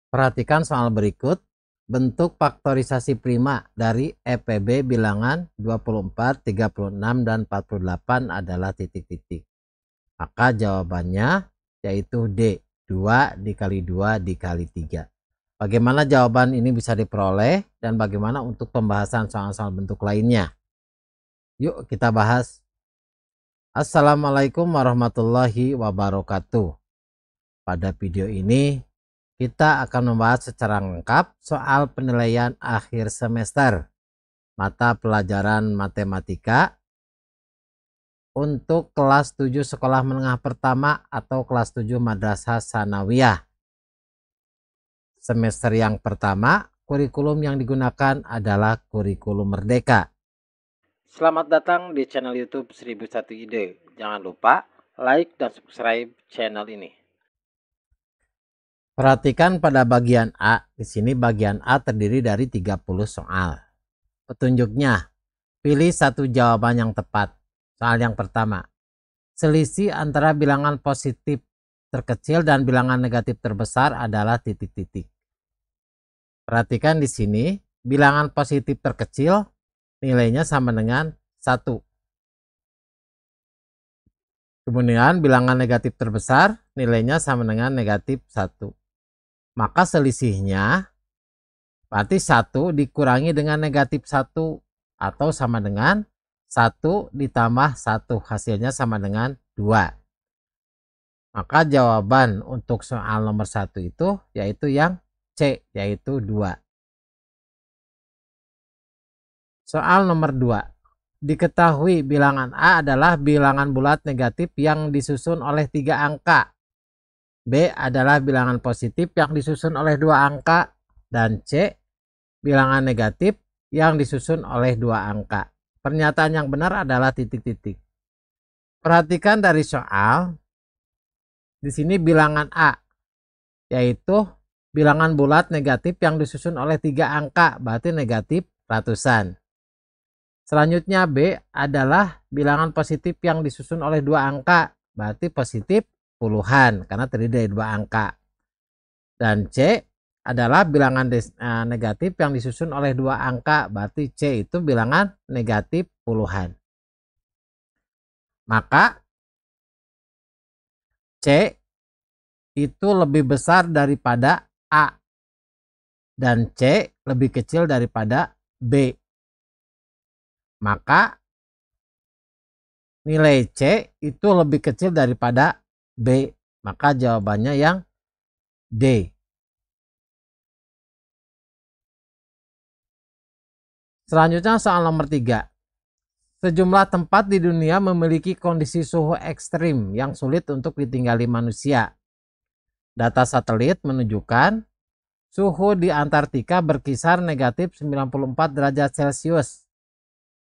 Perhatikan soal berikut. Bentuk faktorisasi prima dari EPB bilangan 24, 36, dan 48 adalah titik-titik. Maka jawabannya yaitu D, 2 dikali 2 dikali 3. Bagaimana jawaban ini bisa diperoleh dan bagaimana untuk pembahasan soal-soal bentuk lainnya? Yuk kita bahas. Assalamualaikum warahmatullahi wabarakatuh. Pada video ini kita akan membahas secara lengkap soal penilaian akhir semester mata pelajaran matematika untuk kelas 7 sekolah menengah pertama atau kelas 7 madrasah sanawiyah. Semester yang pertama, kurikulum yang digunakan adalah kurikulum merdeka. Selamat datang di channel YouTube 1001 Ide. Jangan lupa like dan subscribe channel ini. Perhatikan pada bagian A. Di sini bagian A terdiri dari 30 soal. Petunjuknya, pilih satu jawaban yang tepat. Soal yang pertama, selisih antara bilangan positif terkecil dan bilangan negatif terbesar adalah titik-titik. Perhatikan di sini, bilangan positif terkecil nilainya sama dengan 1. Kemudian bilangan negatif terbesar nilainya sama dengan negatif 1. Maka selisihnya berarti 1 dikurangi dengan negatif 1 atau sama dengan 1 ditambah 1, hasilnya sama dengan 2. Maka jawaban untuk soal nomor 1 itu yaitu yang C, yaitu 2. Soal nomor 2. Diketahui bilangan A adalah bilangan bulat negatif yang disusun oleh 3 angka. B adalah bilangan positif yang disusun oleh 2 angka. Dan C, bilangan negatif yang disusun oleh 2 angka. Pernyataan yang benar adalah titik-titik. Perhatikan dari soal. Di sini bilangan A, yaitu bilangan bulat negatif yang disusun oleh 3 angka, berarti negatif ratusan. Selanjutnya B adalah bilangan positif yang disusun oleh 2 angka, berarti positif puluhan karena terdiri dari 2 angka. Dan C adalah bilangan negatif yang disusun oleh 2 angka, berarti C itu bilangan negatif puluhan. Maka C itu lebih besar daripada A dan C lebih kecil daripada B. Maka nilai C itu lebih kecil daripada B. Maka jawabannya yang D. Selanjutnya soal nomor 3. Sejumlah tempat di dunia memiliki kondisi suhu ekstrim yang sulit untuk ditinggali manusia. Data satelit menunjukkan suhu di Antartika berkisar negatif 94 derajat Celcius.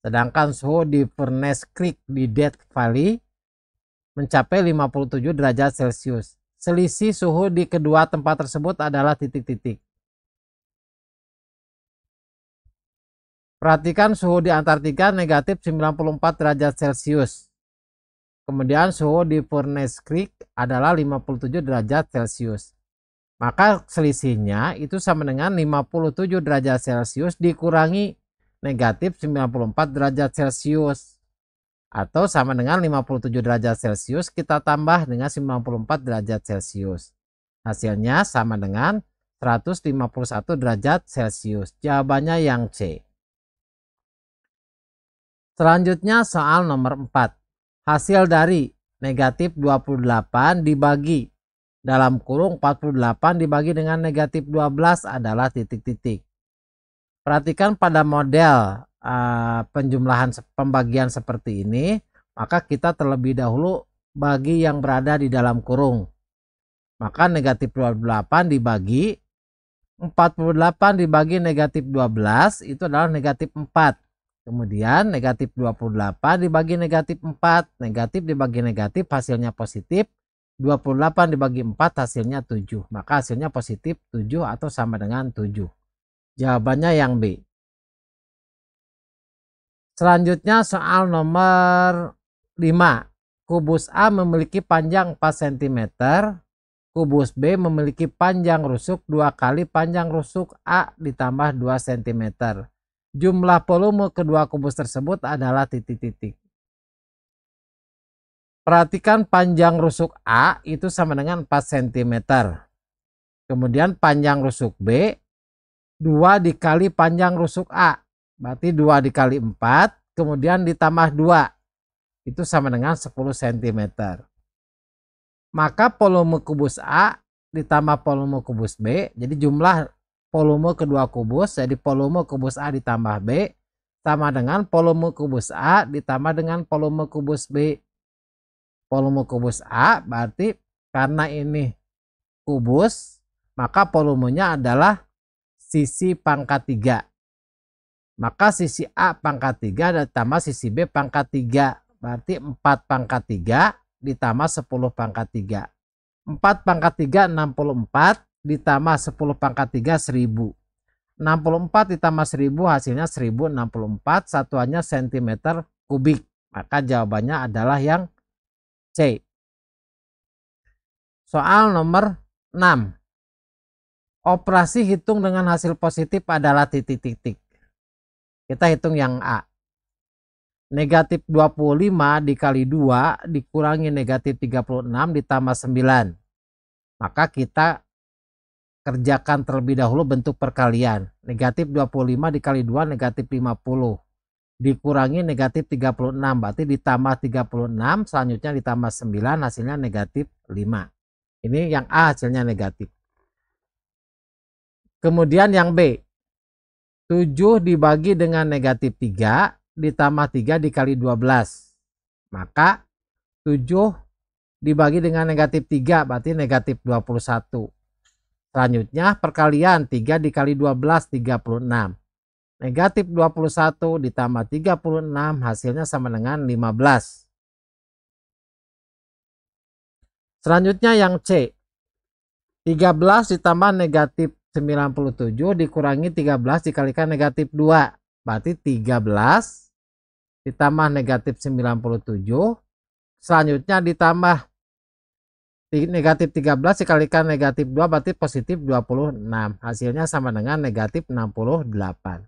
Sedangkan suhu di Furnace Creek di Death Valley mencapai 57 derajat Celcius. Selisih suhu di kedua tempat tersebut adalah titik-titik. Perhatikan suhu di Antartika negatif 94 derajat Celcius. Kemudian suhu di Furnace Creek adalah 57 derajat Celcius. Maka selisihnya itu sama dengan 57 derajat Celcius dikurangi negatif 94 derajat Celcius. Atau sama dengan 57 derajat Celcius kita tambah dengan 94 derajat Celcius. Hasilnya sama dengan 151 derajat Celcius. Jawabannya yang C. Selanjutnya soal nomor 4. Hasil dari negatif 28 dibagi dalam kurung 48 dibagi dengan negatif 12 adalah titik-titik. Perhatikan pada model penjumlahan pembagian seperti ini, maka kita terlebih dahulu bagi yang berada di dalam kurung. Maka negatif 28 dibagi 48 dibagi negatif 12 itu adalah negatif 4. Kemudian negatif 28 dibagi negatif 4, negatif dibagi negatif hasilnya positif, 28 dibagi 4 hasilnya 7. Maka hasilnya positif 7 atau sama dengan 7. Jawabannya yang B. Selanjutnya soal nomor 5. Kubus A memiliki panjang 4 cm, kubus B memiliki panjang rusuk 2 kali panjang rusuk A ditambah 2 cm. Jumlah volume kedua kubus tersebut adalah titik-titik. Perhatikan panjang rusuk A itu sama dengan 4 cm. Kemudian panjang rusuk B 2 dikali panjang rusuk A. Berarti 2 dikali 4 kemudian ditambah 2. Itu sama dengan 10 cm. Maka volume kubus A ditambah volume kubus B. Jadi jumlah volume kedua kubus. Jadi volume kubus A ditambah B sama dengan volume kubus A ditambah dengan volume kubus B. Volume kubus A berarti karena ini kubus, maka volumenya adalah sisi pangkat 3. Maka sisi A pangkat 3 ditambah sisi B pangkat 3. Berarti 4 pangkat 3 ditambah 10 pangkat 3. 4 pangkat 3 64 ditambah 10 pangkat 3 1000. 64 ditambah 1000 hasilnya 1064, satuannya cm kubik. Maka jawabannya adalah yang C. Soal nomor 6. Operasi hitung dengan hasil positif adalah titik-titik. Kita hitung yang A. Negatif 25 dikali 2 dikurangi negatif 36 ditambah 9. Maka kita kerjakan terlebih dahulu bentuk perkalian. Negatif 25 dikali 2 negatif 50. Dikurangi negatif 36. Berarti ditambah 36. Selanjutnya ditambah 9. Hasilnya negatif 5. Ini yang A hasilnya negatif. Kemudian yang B. 7 dibagi dengan negatif 3. Ditambah 3 dikali 12. Maka 7 dibagi dengan negatif 3 berarti negatif 21. Selanjutnya perkalian 3 dikali 12 36. Negatif 21 ditambah 36 hasilnya sama dengan 15. Selanjutnya yang C. 13 ditambah negatif 97 dikurangi 13 dikalikan negatif 2. Berarti 13 ditambah negatif 97. Selanjutnya ditambah negatif 13 dikalikan negatif 2 berarti positif 26. Hasilnya sama dengan negatif 68.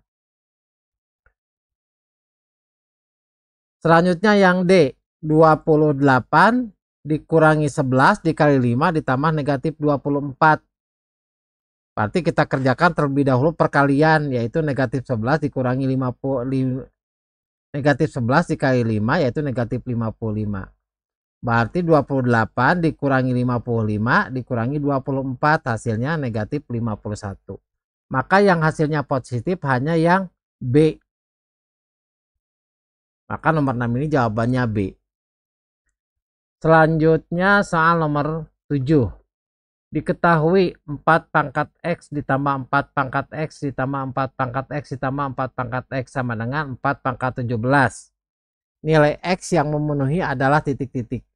Selanjutnya yang D. 28 dikurangi 11 dikali 5 ditambah negatif 24. Berarti kita kerjakan terlebih dahulu perkalian, yaitu negatif 11 dikurangi 50, negatif 11 dikali 5 yaitu negatif 55. Berarti 28 dikurangi 55 dikurangi 24 hasilnya negatif 51. Maka yang hasilnya positif hanya yang B. Maka nomor 6 ini jawabannya B. Selanjutnya soal nomor 7. Diketahui 4 pangkat X ditambah 4 pangkat X ditambah 4 pangkat X ditambah 4 pangkat X sama dengan 4 pangkat 17. Nilai X yang memenuhi adalah titik-titik.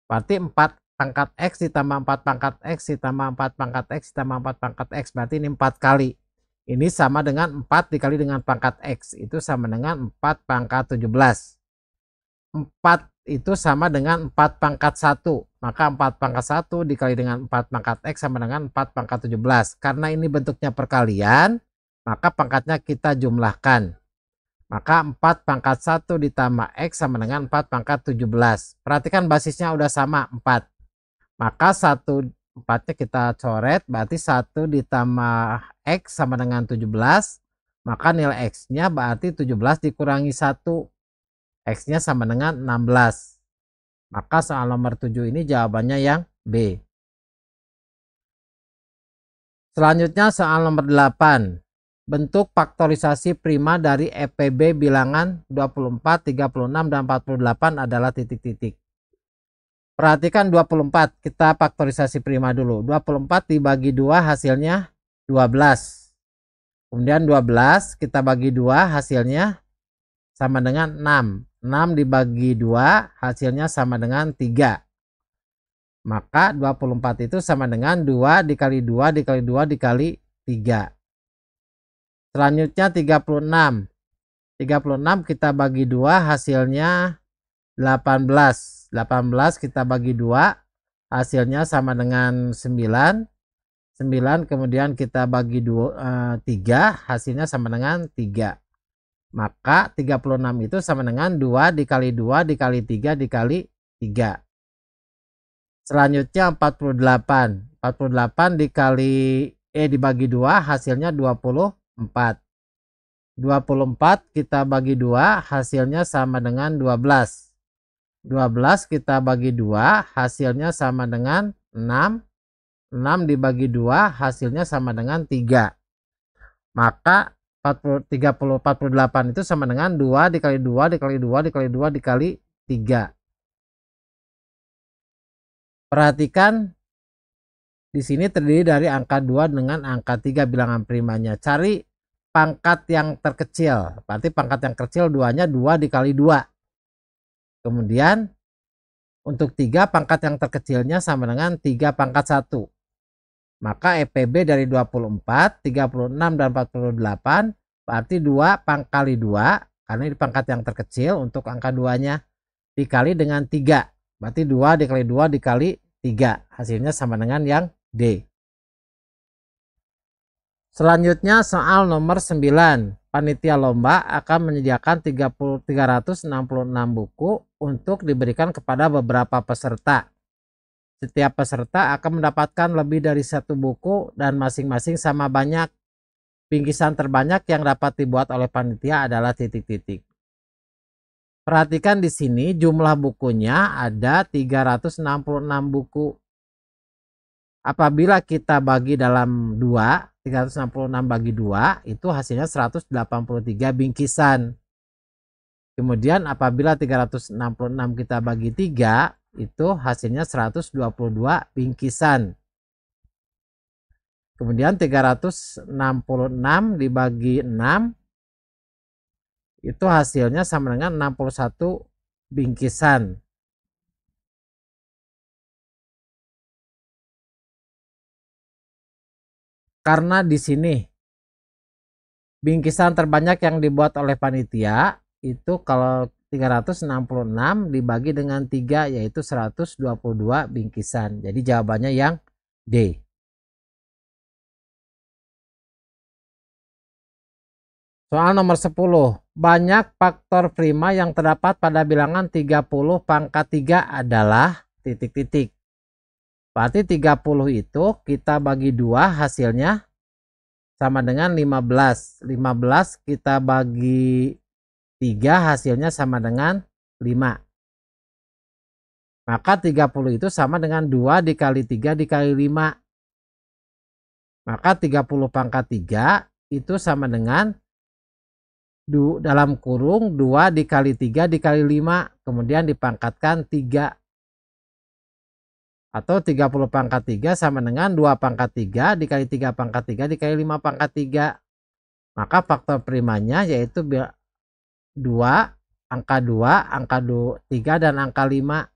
Berarti 4 pangkat X ditambah 4 pangkat X ditambah 4 pangkat X ditambah 4 pangkat X. Berarti ini 4 kali. Ini sama dengan 4 dikali dengan pangkat X. Itu sama dengan 4 pangkat 17. 4 itu sama dengan 4 pangkat 1. Maka 4 pangkat 1 dikali dengan 4 pangkat X sama dengan 4 pangkat 17. Karena ini bentuknya perkalian, maka pangkatnya kita jumlahkan. Maka 4 pangkat 1 ditambah X sama dengan 4 pangkat 17. Perhatikan basisnya udah sama 4. Maka 4-nya kita coret, berarti 1 ditambah X sama dengan 17. Maka nilai X-nya berarti 17 dikurangi 1. X-nya sama dengan 16. Maka soal nomor 7 ini jawabannya yang B. Selanjutnya soal nomor 8. Bentuk faktorisasi prima dari EPB bilangan 24, 36, dan 48 adalah titik-titik. Perhatikan 24, kita faktorisasi prima dulu. 24 dibagi 2 hasilnya 12. Kemudian 12 kita bagi 2 hasilnya sama dengan 6. 6 dibagi 2 hasilnya sama dengan 3. Maka 24 itu sama dengan 2 dikali 2 dikali 2 dikali 3. Selanjutnya 36. 36 kita bagi 2 hasilnya 18. 18 kita bagi 2 hasilnya sama dengan 9. 9 kemudian kita bagi 3, hasilnya sama dengan 3. Maka 36 itu sama dengan 2 dikali 2 dikali 3 dikali 3. Selanjutnya 48. 48 dikali dibagi 2 hasilnya 24. 24 kita bagi 2 hasilnya sama dengan 12. 12 kita bagi 2 hasilnya sama dengan 6. 6 dibagi 2 hasilnya sama dengan 3. Maka 48 itu sama dengan 2 dikali 2 dikali 2 dikali 2 dikali 3. Perhatikan di sini terdiri dari angka 2 dengan angka 3 bilangan primanya. Cari pangkat yang terkecil. Berarti pangkat yang kecil 2-nya 2 dikali 2. Kemudian untuk 3 pangkat yang terkecilnya sama dengan 3 pangkat 1. Maka EPB dari 24, 36, dan 48 berarti 2 kali 2, karena ini pangkat yang terkecil untuk angka 2-nya, dikali dengan 3. Berarti 2 dikali 2 dikali 3. Hasilnya sama dengan yang D. Selanjutnya soal nomor 9. Panitia lomba akan menyediakan 366 buku untuk diberikan kepada beberapa peserta. Setiap peserta akan mendapatkan lebih dari 1 buku dan masing-masing sama banyak. Bingkisan terbanyak yang dapat dibuat oleh panitia adalah titik-titik. Perhatikan di sini jumlah bukunya ada 366 buku. Apabila kita bagi dalam 2, 366 bagi 2 itu hasilnya 183 bingkisan. Kemudian apabila 366 kita bagi 3 itu hasilnya 122 bingkisan. Kemudian 366 dibagi 6 itu hasilnya sama dengan 61 bingkisan. Karena di sini bingkisan terbanyak yang dibuat oleh panitia itu kalau 366 dibagi dengan 3 yaitu 122 bingkisan. Jadi jawabannya yang D. Soal nomor 10. Banyak faktor prima yang terdapat pada bilangan 30 pangkat 3 adalah titik-titik. Berarti 30 itu kita bagi 2 hasilnya sama dengan 15. 15 kita bagi 3 hasilnya sama dengan 5. Maka 30 itu sama dengan 2 dikali 3 dikali 5. Maka 30 pangkat 3 itu sama dengan dalam kurung 2 dikali 3 dikali 5. Kemudian dipangkatkan 3. Atau 30 pangkat 3 sama dengan 2 pangkat 3 dikali 3 pangkat 3 dikali 5 pangkat 3. Maka faktor primanya yaitu 2, angka 2, angka 3, dan angka 5.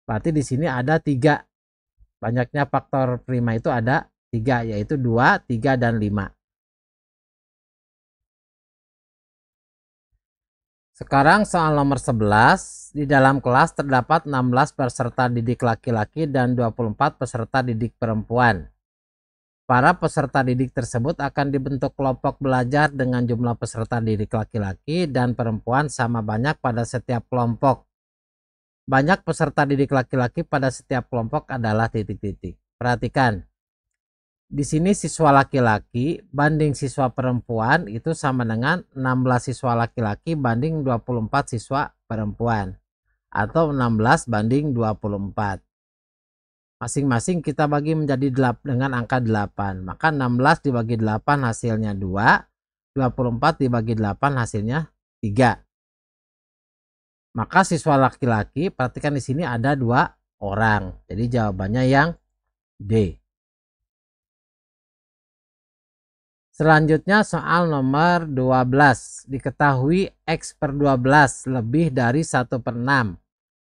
Berarti di sini ada 3. Banyaknya faktor prima itu ada 3, yaitu 2, 3, dan 5. Sekarang soal nomor 11. Di dalam kelas terdapat 16 peserta didik laki-laki dan 24 peserta didik perempuan. Para peserta didik tersebut akan dibentuk kelompok belajar dengan jumlah peserta didik laki-laki dan perempuan sama banyak pada setiap kelompok. Banyak peserta didik laki-laki pada setiap kelompok adalah titik-titik. Perhatikan. Di sini siswa laki-laki banding siswa perempuan itu sama dengan 16 siswa laki-laki banding 24 siswa perempuan. Atau 16 banding 24. Masing-masing kita bagi menjadi dengan angka 8. Maka 16 dibagi 8 hasilnya 2. 24 dibagi 8 hasilnya 3. Maka siswa laki-laki, perhatikan di sini ada 2 orang. Jadi jawabannya yang D. Selanjutnya soal nomor 12. Diketahui X per 12 lebih dari 1/6.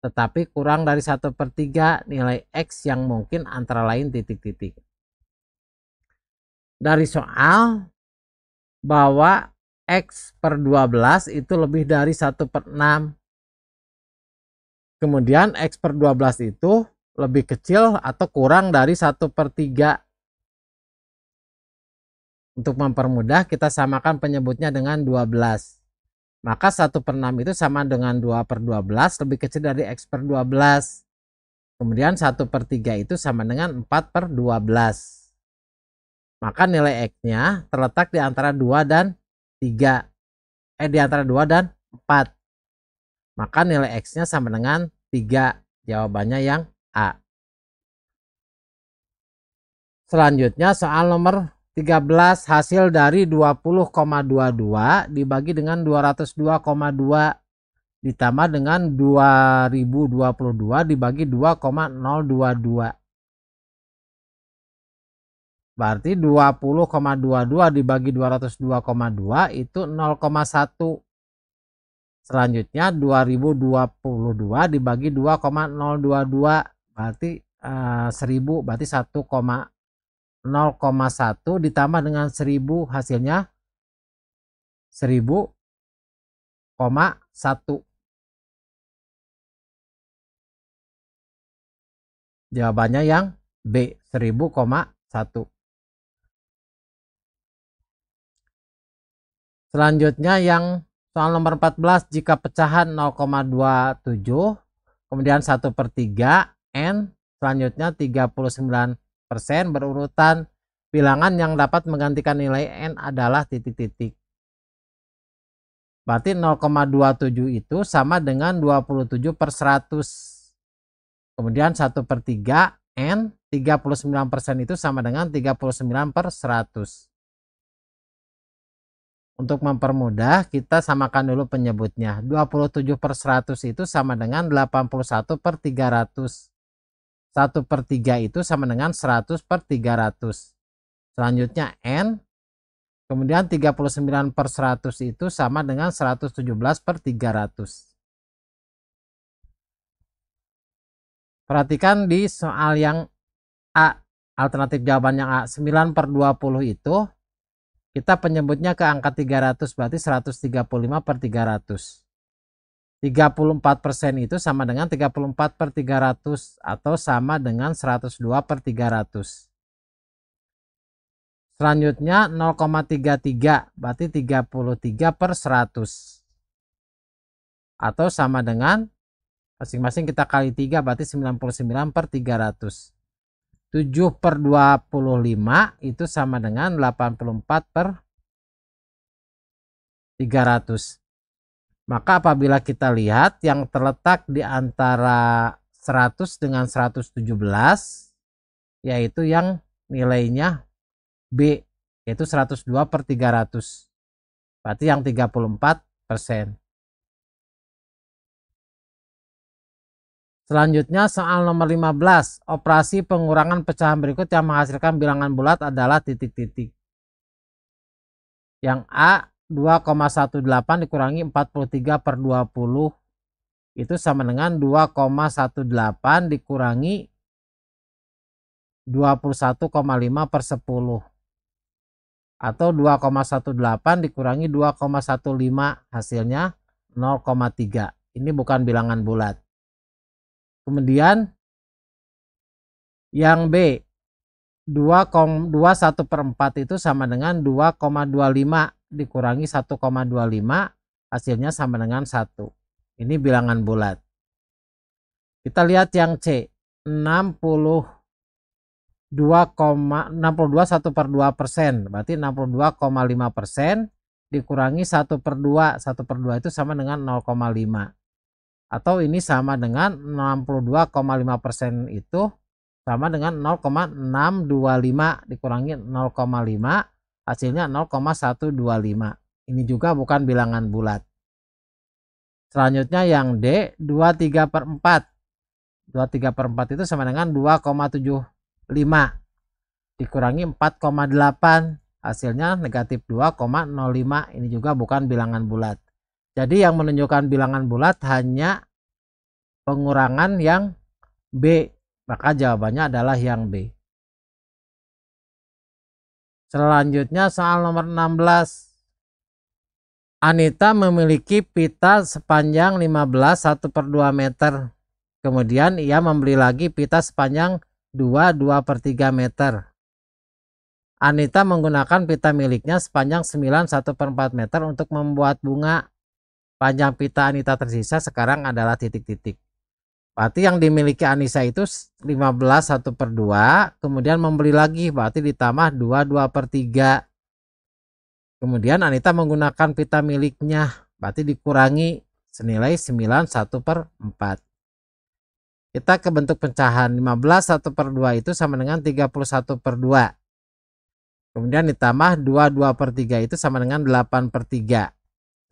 Tetapi kurang dari 1/3 nilai X yang mungkin antara lain titik-titik. Dari soal bahwa X per 12 itu lebih dari 1/6. Kemudian X per 12 itu lebih kecil atau kurang dari 1/3. Untuk mempermudah, kita samakan penyebutnya dengan 12. Maka 1/6 itu sama dengan 2/12 lebih kecil dari X/12. Kemudian 1/3 itu sama dengan 4/12. Maka nilai X-nya terletak di antara 2 dan 3. Di antara 2 dan 4. Maka nilai X-nya sama dengan 3. Jawabannya yang A. Selanjutnya soal nomor 13, hasil dari 20,22 dibagi dengan 202,2 ditambah dengan 2022 dibagi 2,022. Berarti 20,22 dibagi 202,2 itu 0,1. Selanjutnya 2022 dibagi 2,022 berarti 1000, berarti 0,1 ditambah dengan 1000 hasilnya 1000,1. Jawabannya yang B, 1000,1. Selanjutnya yang soal nomor 14, jika pecahan 0,27 kemudian 1/3 N, selanjutnya 39% berurutan, bilangan yang dapat menggantikan nilai N adalah titik-titik. Berarti 0,27 itu sama dengan 27/100. Kemudian 1/3 N, 39% itu sama dengan 39/100. Untuk mempermudah, kita samakan dulu penyebutnya. 27/100 itu sama dengan 81/300. 1/3 itu sama dengan 100/300. Selanjutnya N, kemudian 39/100 itu sama dengan 117/300. Perhatikan di soal yang A, alternatif jawaban yang A, 9/20 itu kita penyebutnya ke angka 300, berarti 135/300. 34% itu sama dengan 34/300 atau sama dengan 102/300. Selanjutnya 0,33 berarti 33/100 atau sama dengan masing-masing kita kali 3 berarti 99/300. 7/25 itu sama dengan 84/300. Maka apabila kita lihat yang terletak di antara 100 dengan 117 yaitu yang nilainya B, yaitu 102/300. Berarti yang 34%. Selanjutnya soal nomor 15, operasi pengurangan pecahan berikut yang menghasilkan bilangan bulat adalah titik-titik. Yang A, 2,18 dikurangi 43/20 itu sama dengan 2,18 dikurangi 21,5/10 atau 2,18 dikurangi 2,15 hasilnya 0,3. Ini bukan bilangan bulat. Kemudian yang B, 2,1/4 itu sama dengan 2,25 dikurangi 1,25 hasilnya sama dengan 1. Ini bilangan bulat. Kita lihat yang C, 62 1/2%, berarti 62,5% dikurangi 1/2. 1/2 itu sama dengan 0,5. Atau ini sama dengan 62,5% itu sama dengan 0,625 dikurangi 0,5 hasilnya 0,125. Ini juga bukan bilangan bulat. Selanjutnya yang D, 23/4. 23/4 itu sama dengan 2,75 dikurangi 4,8 hasilnya negatif 2,05. Ini juga bukan bilangan bulat. Jadi yang menunjukkan bilangan bulat hanya pengurangan yang B, maka jawabannya adalah yang B. Selanjutnya soal nomor 16. Anita memiliki pita sepanjang 15 1/2 meter. Kemudian ia membeli lagi pita sepanjang 2/3 meter. Anita menggunakan pita miliknya sepanjang 9/1/4 meter untuk membuat bunga. Panjang pita Anita tersisa sekarang adalah titik-titik. Berarti yang dimiliki Anissa itu 15/1/2. Kemudian membeli lagi, berarti ditambah 2/3. Kemudian Anita menggunakan pita miliknya, berarti dikurangi senilai 9/1/4. Kita ke bentuk pecahan. 15/1/2 itu sama dengan 31/2. Kemudian ditambah 2/3 itu sama dengan 8/3.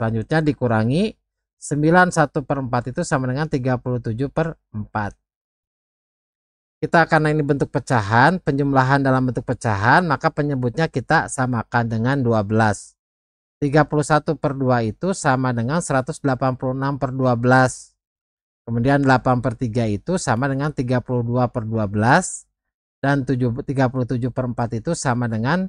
Selanjutnya dikurangi 9/1/4 itu sama dengan 37/4. Kita karena ini bentuk pecahan, penjumlahan dalam bentuk pecahan, maka penyebutnya kita samakan dengan 12. 31/2 itu sama dengan 186/12. Kemudian 8/3 itu sama dengan 32/12. Dan 37/4 itu sama dengan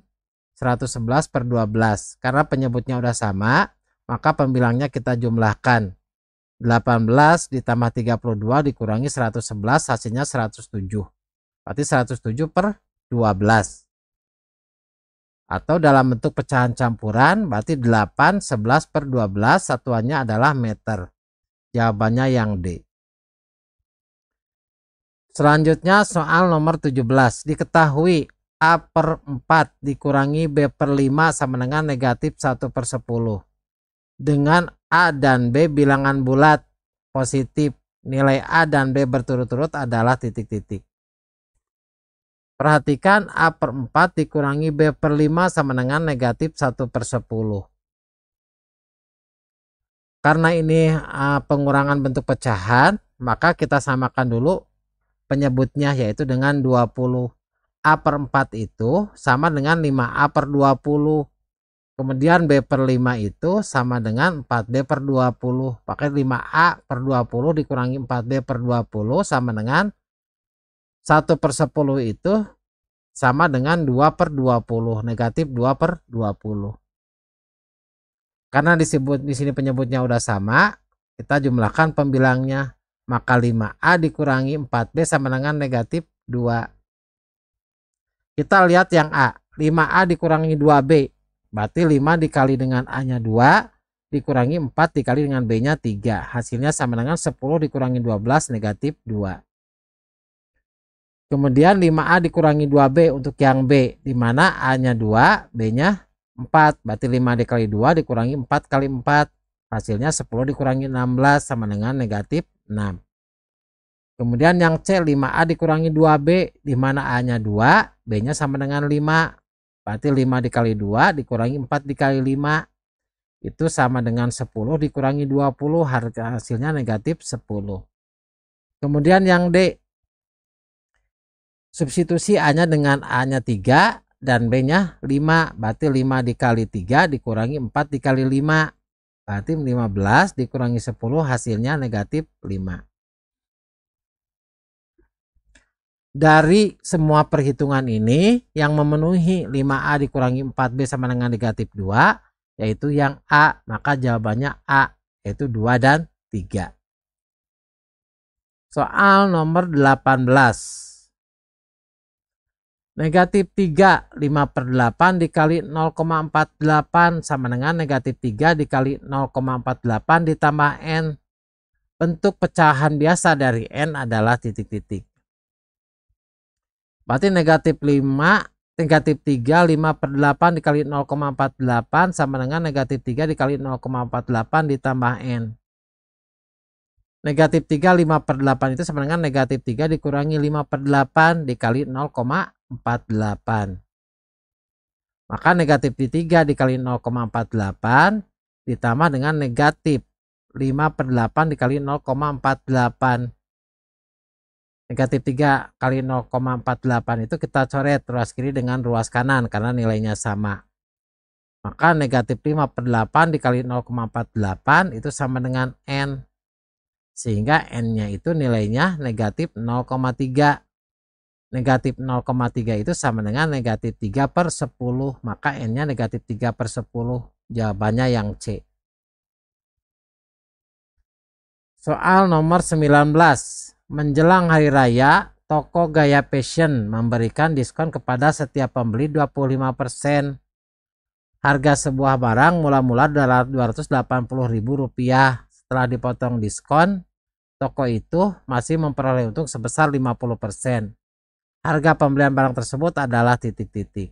111/12. Karena penyebutnya udah sama, maka pembilangnya kita jumlahkan. 18 ditambah 32 dikurangi 111, hasilnya 107. Berarti 107/12. Atau dalam bentuk pecahan campuran, berarti 8, 11/12, satuannya adalah meter. Jawabannya yang D. Selanjutnya soal nomor 17. Diketahui A/4 dikurangi B/5 sama dengan negatif 1/10. Dengan A dan B bilangan bulat positif, nilai A dan B berturut-turut adalah titik-titik. Perhatikan A/4 dikurangi B/5 sama dengan negatif 1/10. Karena ini pengurangan bentuk pecahan, maka kita samakan dulu penyebutnya, yaitu dengan 20. A/4 itu sama dengan 5A/20. Kemudian B/5 itu sama dengan 4B/20. Pakai 5A/20 dikurangi 4B/20 sama dengan 1/10 itu sama dengan 2/20. Negatif 2/20. Karena di sini penyebutnya udah sama, kita jumlahkan pembilangnya. Maka 5A dikurangi 4B sama dengan negatif 2. Kita lihat yang A. 5A dikurangi 2B. Berarti 5 dikali dengan A-nya 2. Dikurangi 4 dikali dengan B-nya 3. Hasilnya sama dengan 10 dikurangi 12 negatif 2. Kemudian 5A dikurangi 2B untuk yang B. Dimana A-nya 2, B-nya 4. Berarti 5 dikali 2 dikurangi 4 kali 4. Hasilnya 10 dikurangi 16 sama dengan negatif 6. Kemudian yang C, 5A dikurangi 2B, di mana A-nya 2, B-nya sama dengan 5. Berarti 5 dikali 2 dikurangi 4 dikali 5. Itu sama dengan 10 dikurangi 20, hasilnya negatif 10. Kemudian yang D, substitusi A-nya dengan A-nya 3 dan B-nya 5. Berarti 5 dikali 3 dikurangi 4 dikali 5. Berarti 15 dikurangi 10, hasilnya negatif 5. Dari semua perhitungan ini, yang memenuhi 5A dikurangi 4B sama dengan negatif 2, yaitu yang A. Maka jawabannya A, yaitu 2 dan 3. Soal nomor 18. Negatif 3, 5/8 dikali 0,48 sama dengan negatif 3 dikali 0,48 ditambah N. Bentuk pecahan biasa dari N adalah titik-titik. Berarti negatif 3, 5/8 dikali 0,48 sama dengan negatif 3 dikali 0,48 ditambah N. Negatif 3, 5/8 itu sama dengan negatif 3 dikurangi 5/8 dikali 0,48. Maka negatif 3 dikali 0,48 ditambah dengan negatif 5/8 dikali 0,48. Negatif 3 kali 0,48 itu kita coret ruas kiri dengan ruas kanan karena nilainya sama. Maka negatif 5/8 dikali 0,48 itu sama dengan N. Sehingga N-nya itu nilainya negatif 0,3. Negatif 0,3 itu sama dengan negatif 3/10. Maka N-nya negatif 3/10. Jawabannya yang C. Soal nomor 19. Menjelang hari raya, toko Gaya Fashion memberikan diskon kepada setiap pembeli 25%. Harga sebuah barang mula-mula Rp280.000. Setelah dipotong diskon, toko itu masih memperoleh untung sebesar 50%. Harga pembelian barang tersebut adalah titik-titik.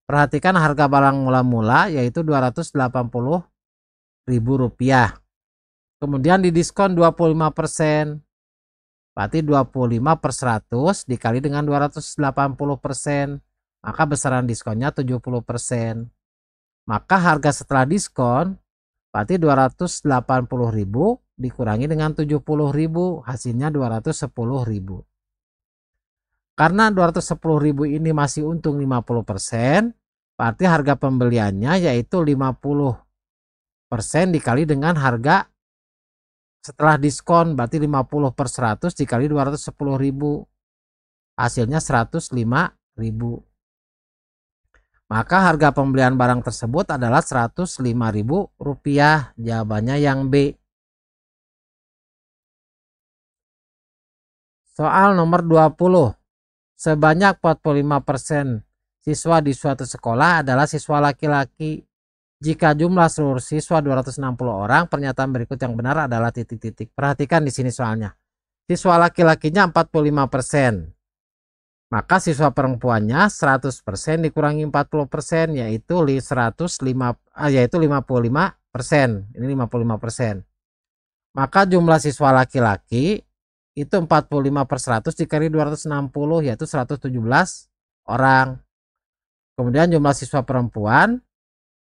Perhatikan harga barang mula-mula yaitu Rp280.000. Kemudian didiskon 25%. Berarti 25 per 100 dikali dengan 280%. Maka besaran diskonnya 70%. Maka harga setelah diskon berarti 280.000 dikurangi dengan 70.000, hasilnya 210.000. Karena 210.000 ini masih untung 50%, berarti harga pembeliannya yaitu 50% dikali dengan harga setelah diskon, berarti 50 per 100 dikali 210.000, hasilnya 105.000. Maka harga pembelian barang tersebut adalah Rp105.000. Jawabannya yang B. Soal nomor 20. Sebanyak 45% siswa di suatu sekolah adalah siswa laki-laki. Jika jumlah seluruh siswa 260 orang, pernyataan berikut yang benar adalah titik-titik. Perhatikan di sini soalnya. Siswa laki-lakinya 45%. Maka siswa perempuannya 100% dikurangi 40% yaitu 55%. Ini 55%. Maka jumlah siswa laki-laki itu 45 per 100 dikali 260 yaitu 117 orang. Kemudian jumlah siswa perempuan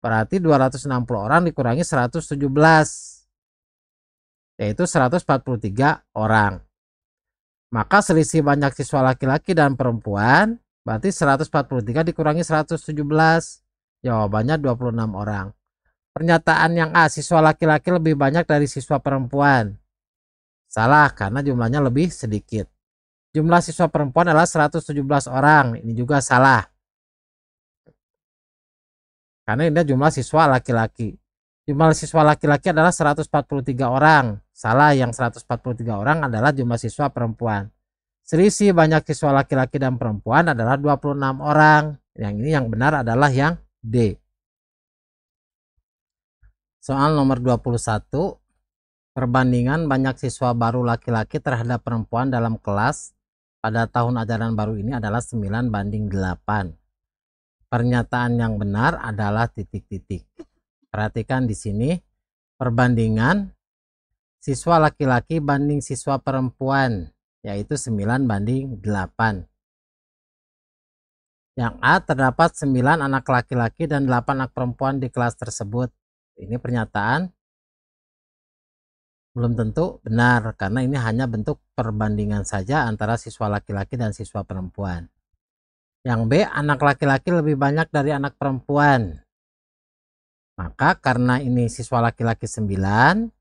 berarti 260 orang dikurangi 117 yaitu 143 orang. Maka selisih banyak siswa laki-laki dan perempuan berarti 143 dikurangi 117. Jawabannya 26 orang. Pernyataan yang A, siswa laki-laki lebih banyak dari siswa perempuan. Salah, karena jumlahnya lebih sedikit. Jumlah siswa perempuan adalah 117 orang. Ini juga salah. Karena ini jumlah siswa laki-laki. Jumlah siswa laki-laki adalah 143 orang. Salah, yang 143 orang adalah jumlah siswa perempuan. Selisih banyak siswa laki-laki dan perempuan adalah 26 orang. Yang ini yang benar adalah yang D. Soal nomor 21. Perbandingan banyak siswa baru laki-laki terhadap perempuan dalam kelas pada tahun ajaran baru ini adalah 9:8. Pernyataan yang benar adalah titik-titik. Perhatikan di sini perbandingan siswa laki-laki banding siswa perempuan yaitu 9:8. Yang A, terdapat 9 anak laki-laki dan 8 anak perempuan di kelas tersebut. Ini pernyataan belum tentu benar karena ini hanya bentuk perbandingan saja antara siswa laki-laki dan siswa perempuan. Yang B, anak laki-laki lebih banyak dari anak perempuan. Maka karena ini siswa laki-laki 9,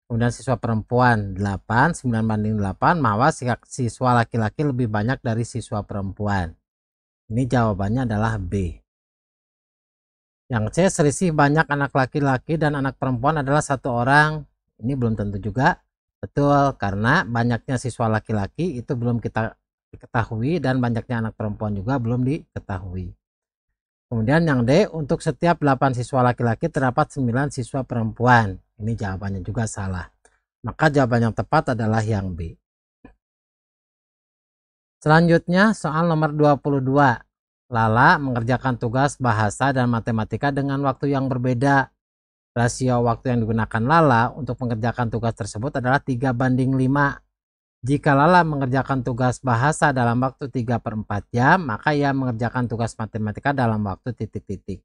kemudian siswa perempuan 8, 9:8, maka siswa laki-laki lebih banyak dari siswa perempuan. Ini jawabannya adalah B. Yang C, selisih banyak anak laki-laki dan anak perempuan adalah 1 orang. Ini belum tentu juga betul karena banyaknya siswa laki-laki itu belum kita diketahui dan banyaknya anak perempuan juga belum diketahui. Kemudian yang D, untuk setiap 8 siswa laki-laki terdapat 9 siswa perempuan. Ini jawabannya juga salah. Maka jawaban yang tepat adalah yang B. Selanjutnya soal nomor 22. Lala mengerjakan tugas bahasa dan matematika dengan waktu yang berbeda. Rasio waktu yang digunakan Lala untuk mengerjakan tugas tersebut adalah 3:5. Jika Lala mengerjakan tugas bahasa dalam waktu 3/4 jam, maka ia mengerjakan tugas matematika dalam waktu titik-titik.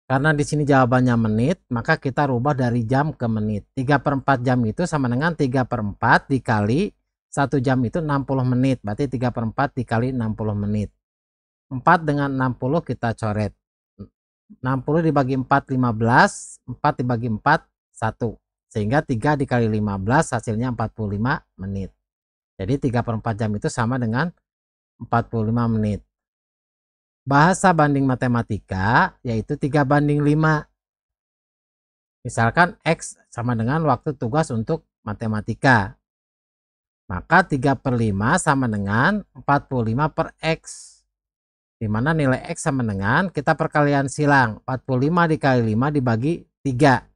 Karena di sini jawabannya menit, maka kita rubah dari jam ke menit. 3/4 jam itu sama dengan 3/4 dikali 1 jam itu 60 menit. Berarti 3/4 dikali 60 menit. 4 dengan 60 kita coret. 60 dibagi 4, 15. 4 dibagi 4, 1. Sehingga 3 dikali 15 hasilnya 45 menit. Jadi 3/4 jam itu sama dengan 45 menit. Bahasa banding matematika yaitu 3:5. Misalkan X sama dengan waktu tugas untuk matematika. Maka 3/5 sama dengan 45 per X. Di mana nilai X sama dengan, kita perkalian silang, 45 dikali 5 dibagi 3.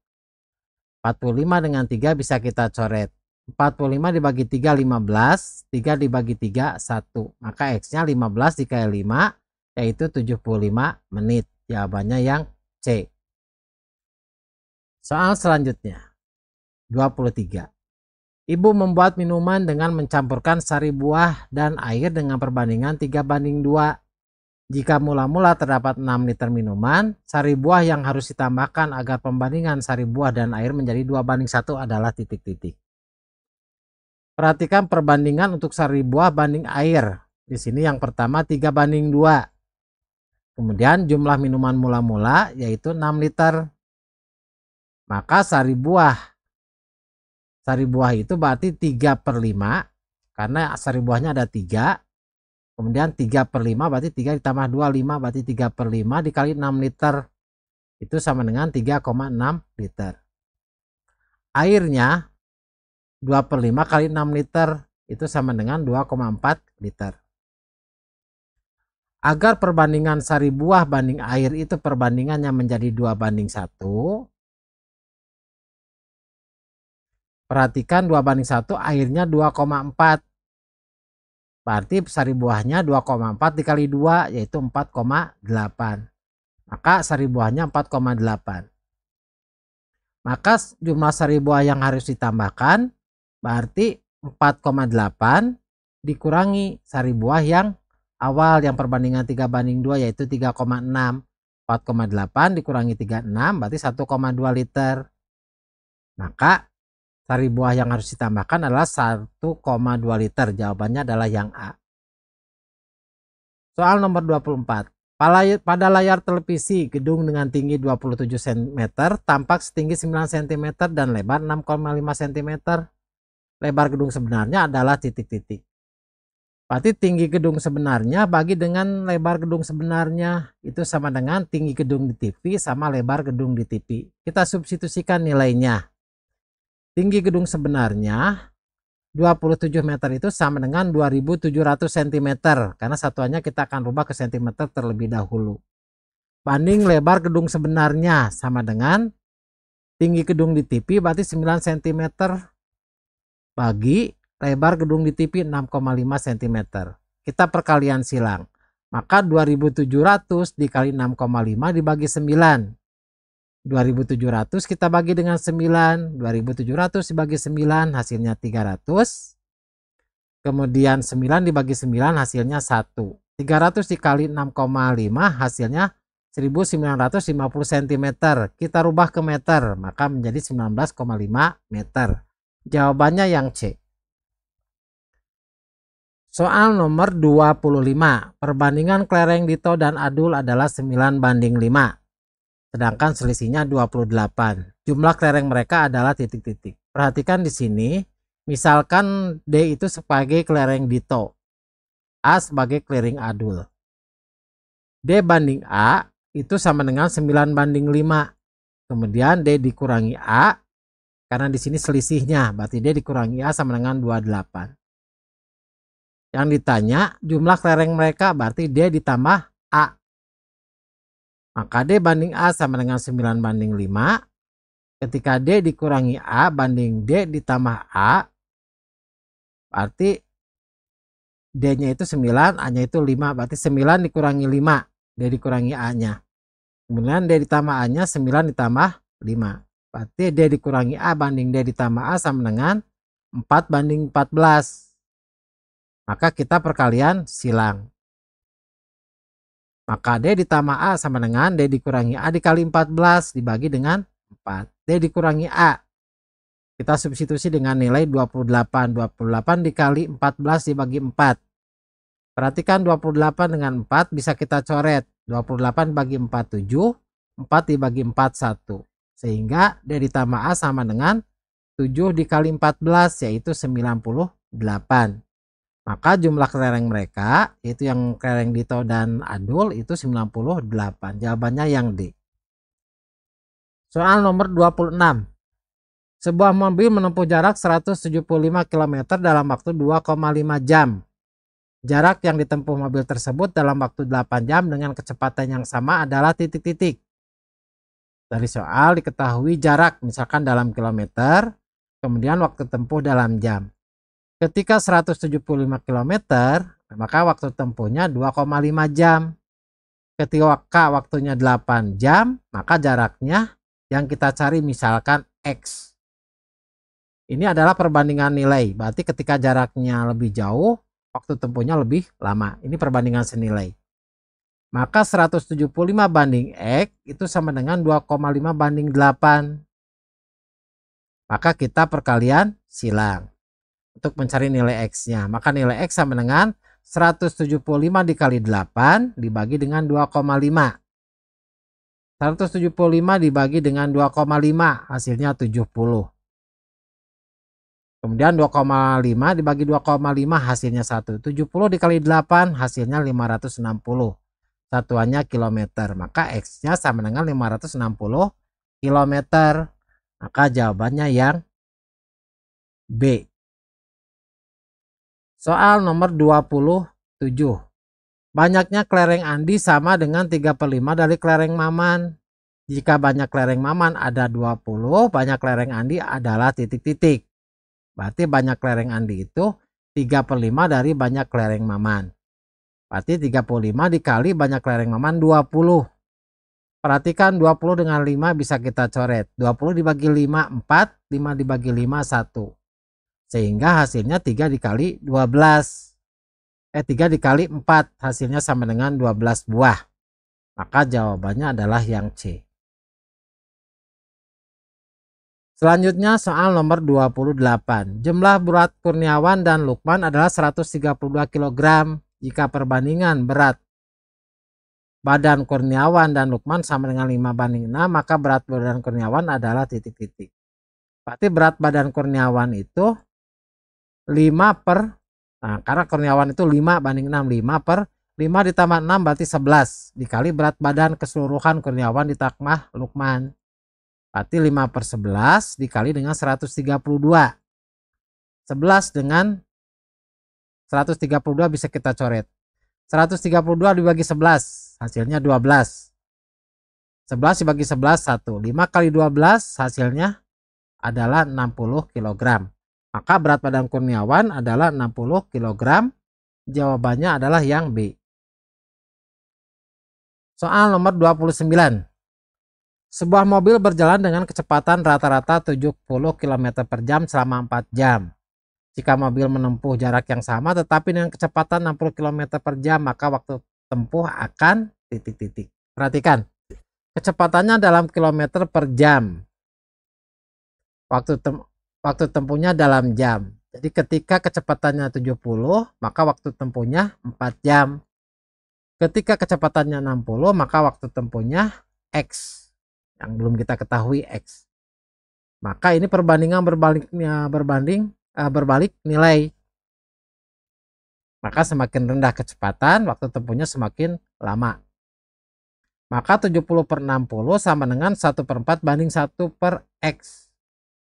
45 dengan 3 bisa kita coret. 45 dibagi 3, 15. 3 dibagi 3, 1. Maka X-nya 15 dikali 5, yaitu 75 menit. Jawabannya yang C. Soal selanjutnya, 23. Ibu membuat minuman dengan mencampurkan sari buah dan air dengan perbandingan 3/2. Jika mula-mula terdapat 6 liter minuman, sari buah yang harus ditambahkan agar pembandingan sari buah dan air menjadi 2/1 adalah titik-titik. Perhatikan perbandingan untuk sari buah banding air. Di sini yang pertama 3/2. Kemudian jumlah minuman mula-mula yaitu 6 liter. Maka sari buah itu berarti 3/5, karena sari buahnya ada 3. Kemudian 3/5 berarti 3 ditambah 2, 5, berarti 3/5 dikali 6 liter. Itu sama dengan 3,6 liter. Airnya 2/5 kali 6 liter. Itu sama dengan 2,4 liter. Agar perbandingan sari buah banding air itu perbandingannya menjadi 2/1. Perhatikan 2/1, airnya 2,4. Berarti sari buahnya 2,4 dikali 2 yaitu 4,8. Maka sari buahnya 4,8. Maka jumlah sari buah yang harus ditambahkan berarti 4,8 dikurangi sari buah yang awal yang perbandingan 3/2 yaitu 3,6. 4,8 dikurangi 36 berarti 1,2 liter. Maka sari buah yang harus ditambahkan adalah 1,2 liter. Jawabannya adalah yang A. Soal nomor 24. Pada layar televisi, gedung dengan tinggi 27 cm tampak setinggi 9 cm dan lebar 6,5 cm. Lebar gedung sebenarnya adalah titik-titik. Berarti tinggi gedung sebenarnya bagi dengan lebar gedung sebenarnya itu sama dengan tinggi gedung di TV sama lebar gedung di TV. Kita substitusikan nilainya. Tinggi gedung sebenarnya 27 meter itu sama dengan 2700 cm. Karena satuannya kita akan rubah ke cm terlebih dahulu. Banding lebar gedung sebenarnya sama dengan tinggi gedung di TV berarti 9 cm. Bagi lebar gedung di TV 6,5 cm. Kita perkalian silang. Maka 2700 dikali 6,5 dibagi 9. 2700 kita bagi dengan 9, 2700 dibagi 9 hasilnya 300. Kemudian 9 dibagi 9 hasilnya 1. 300 dikali 6,5 hasilnya 1950 cm. Kita rubah ke meter, maka menjadi 19,5 meter. Jawabannya yang C. Soal nomor 25. Perbandingan kelereng Dito dan Adul adalah 9/5. Sedangkan selisihnya 28. Jumlah kelereng mereka adalah titik-titik. Perhatikan di sini, misalkan D itu sebagai kelereng Dito, A sebagai kelereng Adul. D banding A itu sama dengan 9/5. Kemudian D dikurangi A, karena di sini selisihnya, berarti D dikurangi A sama dengan 28. Yang ditanya jumlah kelereng mereka berarti D ditambah A. Maka D banding A sama dengan 9/5. Ketika D dikurangi A banding D ditambah A, berarti D-nya itu 9, A-nya itu 5. Berarti 9 dikurangi 5, D dikurangi A-nya. Kemudian D ditambah A-nya 9 ditambah 5. Berarti D dikurangi A banding D ditambah A sama dengan 4/14. Maka kita perkalian silang. Maka D ditambah A sama dengan D dikurangi A dikali 14 dibagi dengan 4. D dikurangi A. Kita substitusi dengan nilai 28. 28 dikali 14 dibagi 4. Perhatikan 28 dengan 4 bisa kita coret. 28 bagi 4, 7. 4 dibagi 4, 1. Sehingga D ditambah A sama dengan 7 dikali 14 yaitu 98. Maka jumlah kelereng mereka, yaitu yang kelereng Dito dan Adul itu 98. Jawabannya yang D. Soal nomor 26. Sebuah mobil menempuh jarak 175 km dalam waktu 2,5 jam. Jarak yang ditempuh mobil tersebut dalam waktu 8 jam dengan kecepatan yang sama adalah titik-titik. Dari soal diketahui jarak misalkan dalam kilometer, kemudian waktu tempuh dalam jam. Ketika 175 km, maka waktu tempuhnya 2,5 jam. Ketika waktunya 8 jam, maka jaraknya yang kita cari misalkan X. Ini adalah perbandingan nilai, berarti ketika jaraknya lebih jauh, waktu tempuhnya lebih lama. Ini perbandingan senilai. Maka 175 banding X itu sama dengan 2,5 banding 8. Maka kita perkalian silang untuk mencari nilai X-nya. Maka nilai X sama dengan 175 dikali 8 dibagi dengan 2,5. 175 dibagi dengan 2,5 hasilnya 70. Kemudian 2,5 dibagi 2,5 hasilnya 1. 70 dikali 8 hasilnya 560. Satuannya kilometer. Maka X-nya sama dengan 560 kilometer. Maka jawabannya yang B. Soal nomor 27. Banyaknya kelereng Andi sama dengan 3/5 dari kelereng Maman. Jika banyak kelereng Maman ada 20, banyak kelereng Andi adalah titik-titik. Berarti banyak kelereng Andi itu 3/5 dari banyak kelereng Maman. Berarti 35 dikali banyak kelereng Maman 20. Perhatikan 20 dengan 5 bisa kita coret. 20 dibagi 5 4, 5 dibagi 5 1. Sehingga hasilnya 3 dikali 12. 3 dikali 4 hasilnya sama dengan 12 buah. Maka jawabannya adalah yang C. Selanjutnya soal nomor 28. Jumlah berat Kurniawan dan Lukman adalah 132 kg. Jika perbandingan berat badan Kurniawan dan Lukman sama dengan 5/6, maka berat badan Kurniawan adalah titik-titik. Berarti berat badan Kurniawan itu 5 karena Kurniawan itu 5/6, 5 ditambah 6 berarti 11 dikali berat badan keseluruhan Kurniawan ditambah Lukman. Berarti 5/11 dikali dengan 132. 11 dengan 132 bisa kita coret. 132 dibagi 11 hasilnya 12. 11 dibagi 11 1. 5 kali 12 hasilnya adalah 60 kg. Maka berat badan Kurniawan adalah 60 kg. Jawabannya adalah yang B. Soal nomor 29. Sebuah mobil berjalan dengan kecepatan rata-rata 70 km per jam selama 4 jam. Jika mobil menempuh jarak yang sama tetapi dengan kecepatan 60 km per jam, maka waktu tempuh akan titik-titik. Perhatikan, kecepatannya dalam kilometer per jam. Waktu tempuhnya dalam jam. Jadi ketika kecepatannya 70, maka waktu tempuhnya 4 jam. Ketika kecepatannya 60, maka waktu tempuhnya X. Yang belum kita ketahui X. Maka ini perbandingan berbalik nilai. Maka semakin rendah kecepatan, waktu tempuhnya semakin lama. Maka 70/60 sama dengan 1/4 banding 1/X.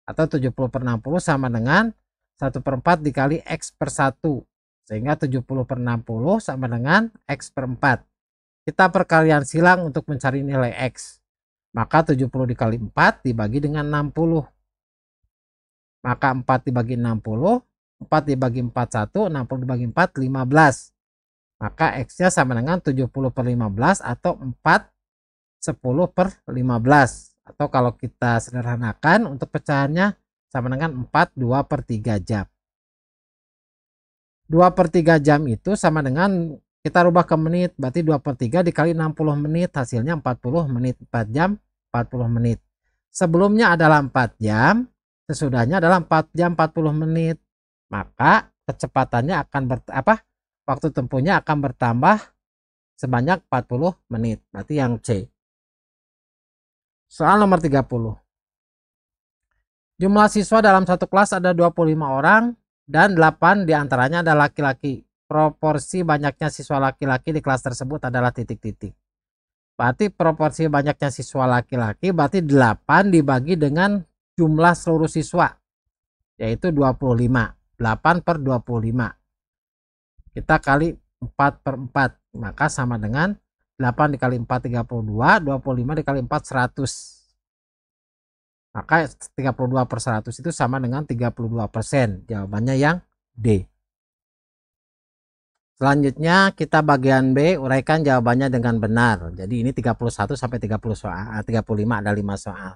Atau 70/60 sama dengan 1/4 dikali X per 1. Sehingga 70/60 sama dengan X per 4. Kita perkalian silang untuk mencari nilai X. Maka 70 dikali 4 dibagi dengan 60. Maka 4 dibagi 60, 4 dibagi 4 1, 60 dibagi 4 15. Maka X-nya sama dengan 70/15 atau 4 10/15. Atau kalau kita sederhanakan untuk pecahannya sama dengan 4 2/3 jam. 2/3 jam itu sama dengan kita rubah ke menit, berarti 2/3 dikali 60 menit hasilnya 40 menit. 4 jam 40 menit. Sebelumnya adalah 4 jam. Sesudahnya adalah 4 jam 40 menit. Maka kecepatannya akan waktu tempuhnya akan bertambah sebanyak 40 menit. Berarti yang C. Soal nomor 30. Jumlah siswa dalam satu kelas ada 25 orang dan 8 diantaranya adalah laki-laki. Proporsi banyaknya siswa laki-laki di kelas tersebut adalah titik-titik. Berarti proporsi banyaknya siswa laki-laki berarti 8 dibagi dengan jumlah seluruh siswa, yaitu 25. 8 per 25. Kita kali 4 per 4. Maka sama dengan 8 dikali 4, 32. 25 dikali 4, 100. Maka 32 per 100 itu sama dengan 32%. Jawabannya yang D. Selanjutnya kita bagian B, uraikan jawabannya dengan benar. Jadi ini 31 sampai 30 soal, 35 ada 5 soal.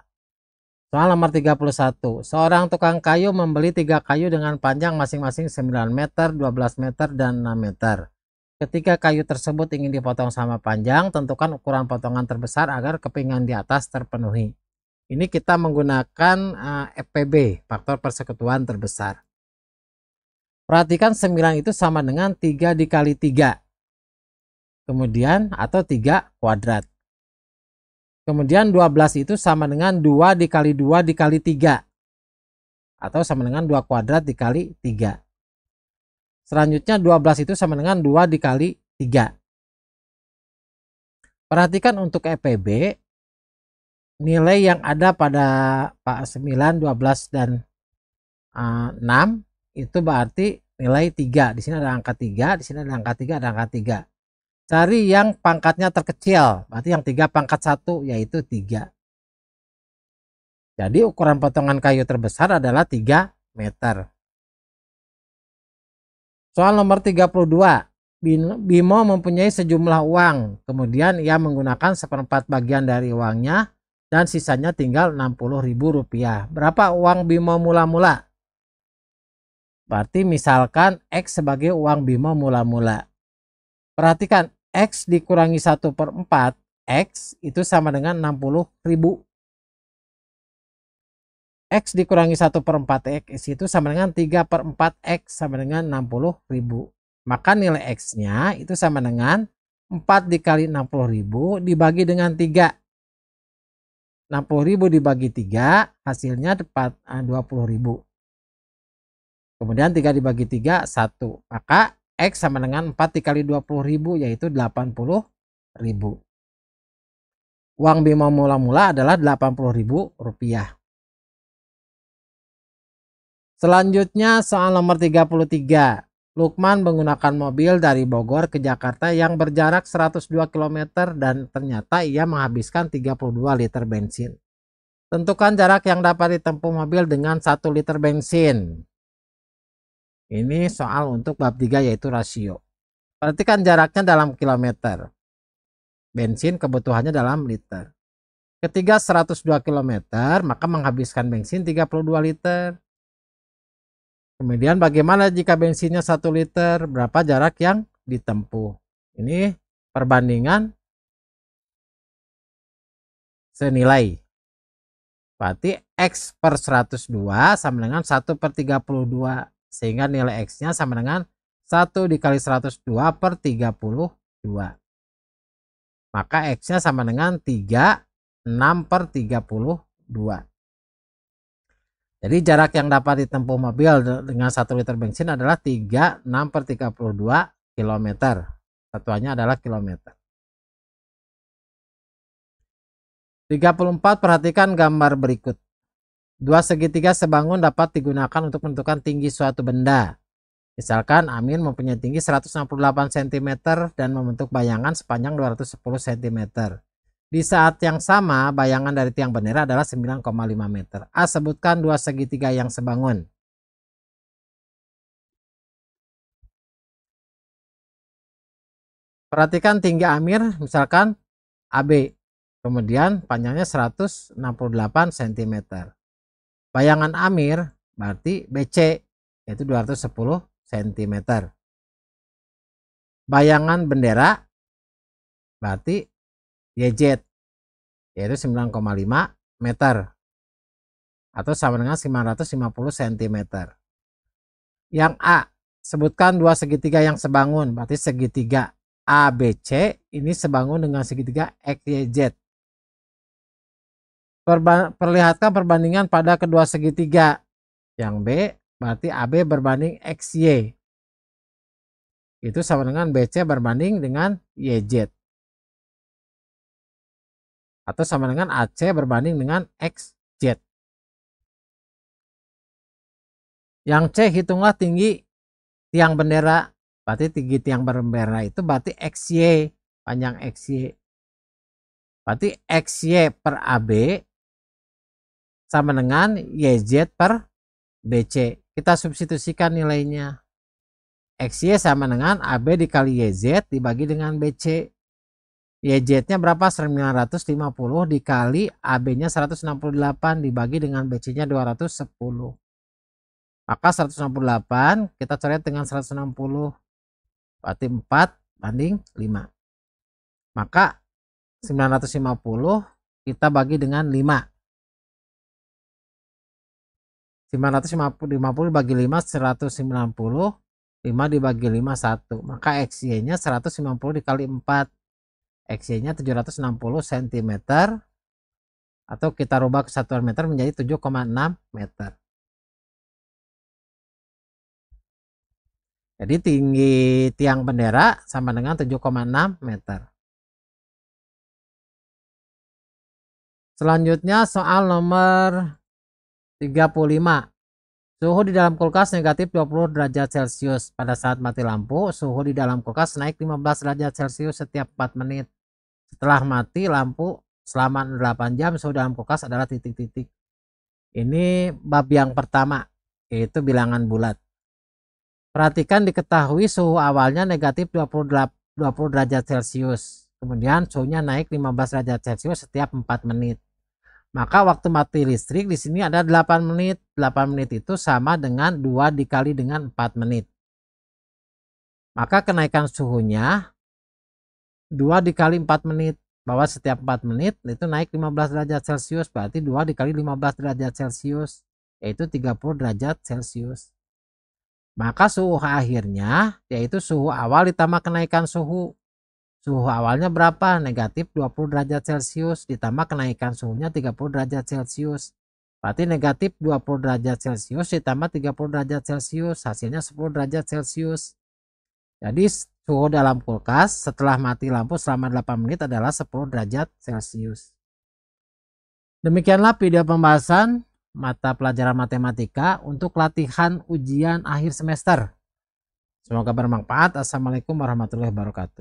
Soal nomor 31. Seorang tukang kayu membeli 3 kayu dengan panjang masing-masing 9 meter, 12 meter, dan 6 meter. Ketika kayu tersebut ingin dipotong sama panjang, tentukan ukuran potongan terbesar agar kepingan di atas terpenuhi. Ini kita menggunakan FPB, faktor persekutuan terbesar. Perhatikan 9 itu sama dengan 3 dikali 3. Kemudian atau 3 kuadrat. Kemudian 12 itu sama dengan 2 dikali 2 dikali 3. Atau sama dengan 2 kuadrat dikali 3. Selanjutnya 12 itu sama dengan 2 dikali 3. Perhatikan untuk FPB, nilai yang ada pada 9, 12, dan 6 itu berarti nilai 3. Di sini ada angka 3, di sini ada angka 3, ada angka 3. Cari yang pangkatnya terkecil, berarti yang 3 pangkat 1 yaitu 3. Jadi ukuran potongan kayu terbesar adalah 3 meter. Soal nomor 32. Bimo mempunyai sejumlah uang, kemudian ia menggunakan 1/4 bagian dari uangnya dan sisanya tinggal Rp60.000. Berapa uang Bimo mula-mula? Berarti misalkan X sebagai uang Bimo mula-mula. Perhatikan, X dikurangi 1/4, X itu sama dengan 60.000. X dikurangi 1/4 X itu sama dengan 3/4 X sama dengan 60.000. Maka nilai X-nya itu sama dengan 4 dikali 60.000 dibagi dengan 3. 60.000 dibagi 3 hasilnya 20.000. Kemudian 3 dibagi 3, 1. Maka X sama dengan 4 dikali 20.000 yaitu 80.000. Uang Bimo mula-mula adalah Rp80.000. Selanjutnya soal nomor 33. Lukman menggunakan mobil dari Bogor ke Jakarta yang berjarak 102 km dan ternyata ia menghabiskan 32 liter bensin. Tentukan jarak yang dapat ditempuh mobil dengan 1 liter bensin. Ini soal untuk bab 3 yaitu rasio. Perhatikan jaraknya dalam kilometer. Bensin kebutuhannya dalam liter. Ketika 102 km maka menghabiskan bensin 32 liter. Kemudian bagaimana jika bensinnya 1 liter? Berapa jarak yang ditempuh? Ini perbandingan senilai. Berarti X per 102 sama dengan 1 per 32. Sehingga nilai X-nya sama dengan 1 dikali 102 per 32. Maka X-nya sama dengan 36 per 32. Jadi jarak yang dapat ditempuh mobil dengan 1 liter bensin adalah 36 per 32 km. Satuannya adalah kilometer. 34. Perhatikan gambar berikut. Dua segitiga sebangun dapat digunakan untuk menentukan tinggi suatu benda. Misalkan Amin mempunyai tinggi 168 cm dan membentuk bayangan sepanjang 210 cm. Di saat yang sama, bayangan dari tiang bendera adalah 9,5 meter. A. Sebutkan dua segitiga yang sebangun. Perhatikan tinggi Amir, misalkan AB. Kemudian panjangnya 168 cm. Bayangan Amir berarti BC, yaitu 210 cm. Bayangan bendera berarti YZ, yaitu 9,5 meter atau sama dengan 950 cm. Yang A, sebutkan dua segitiga yang sebangun, berarti segitiga ABC ini sebangun dengan segitiga XYZ. Perlihatkan perbandingan pada kedua segitiga. Yang B berarti AB berbanding XY. Itu sama dengan BC berbanding dengan YZ. atau sama dengan AC berbanding dengan XZ. Yang C, hitunglah tinggi tiang bendera. Berarti tinggi tiang bendera itu berarti XY, panjang XY. Berarti XY per AB sama dengan YZ per BC. Kita substitusikan nilainya. XY sama dengan AB dikali YZ dibagi dengan BC. YZ-nya berapa? 950 dikali AB-nya 168 dibagi dengan BC-nya 210. Maka 168 kita coret dengan 160. Berarti 4 banding 5. Maka 950 kita bagi dengan 5. 950 bagi 5 190. 5 dibagi 5 1. Maka XY-nya 190 dikali 4. XY-nya 760 cm, atau kita rubah ke satuan meter menjadi 7,6 meter. Jadi tinggi tiang bendera sama dengan 7,6 meter. Selanjutnya soal nomor 35. Suhu di dalam kulkas negatif 20 derajat Celcius. Pada saat mati lampu, suhu di dalam kulkas naik 15 derajat Celcius setiap 4 menit. Setelah mati lampu selama 8 jam, suhu dalam kulkas adalah titik-titik. Ini bab yang pertama, yaitu bilangan bulat. Perhatikan diketahui suhu awalnya negatif 20 derajat Celcius. Kemudian suhunya naik 15 derajat Celcius setiap 4 menit. Maka waktu mati listrik di sini ada 8 menit. 8 menit itu sama dengan 2 dikali dengan 4 menit. Maka kenaikan suhunya 2 dikali 4 menit. Bahwa setiap 4 menit itu naik 15 derajat Celcius. Berarti 2 dikali 15 derajat Celcius. Yaitu 30 derajat Celcius. Maka suhu akhirnya yaitu suhu awal ditambah kenaikan suhu. Suhu awalnya berapa? Negatif 20 derajat Celcius ditambah kenaikan suhunya 30 derajat Celcius. Berarti negatif 20 derajat Celcius ditambah 30 derajat Celcius. Hasilnya 10 derajat Celcius. Jadi suhu dalam kulkas setelah mati lampu selama 8 menit adalah 10 derajat Celcius. Demikianlah video pembahasan mata pelajaran matematika untuk latihan ujian akhir semester. Semoga bermanfaat. Assalamualaikum warahmatullahi wabarakatuh.